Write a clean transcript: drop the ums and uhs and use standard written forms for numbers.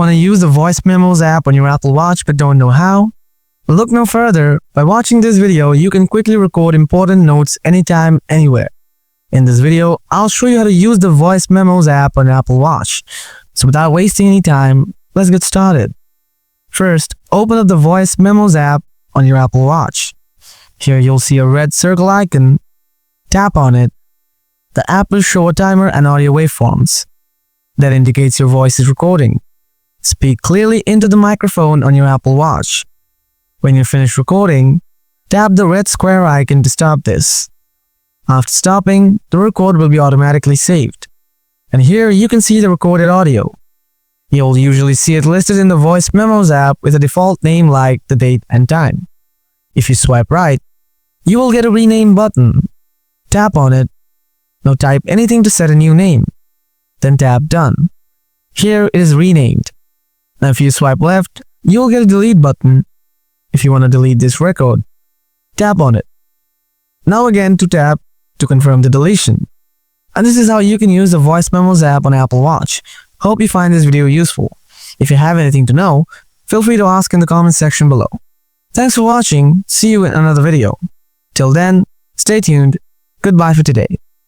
Want to use the Voice Memos app on your Apple Watch but don't know how? Look no further. By watching this video, you can quickly record important notes anytime, anywhere. In this video, I'll show you how to use the Voice Memos app on your Apple Watch. So without wasting any time, let's get started. First, open up the Voice Memos app on your Apple Watch. Here you'll see a red circle icon. Tap on it. The app will show a timer and audio waveforms. That indicates your voice is recording. Speak clearly into the microphone on your Apple Watch. When you're finished recording, tap the red square icon to stop this. After stopping, the record will be automatically saved. And here you can see the recorded audio. You'll usually see it listed in the Voice Memos app with a default name like the date and time. If you swipe right, you will get a rename button. Tap on it. Now type anything to set a new name. Then tap Done. Here it is renamed. Now if you swipe left, you'll get a delete button. If you want to delete this record, tap on it. Now again to tap to confirm the deletion. And this is how you can use the Voice Memos app on Apple Watch. Hope you find this video useful. If you have anything to know, feel free to ask in the comment section below. Thanks for watching. See you in another video. Till then, stay tuned. Goodbye for today.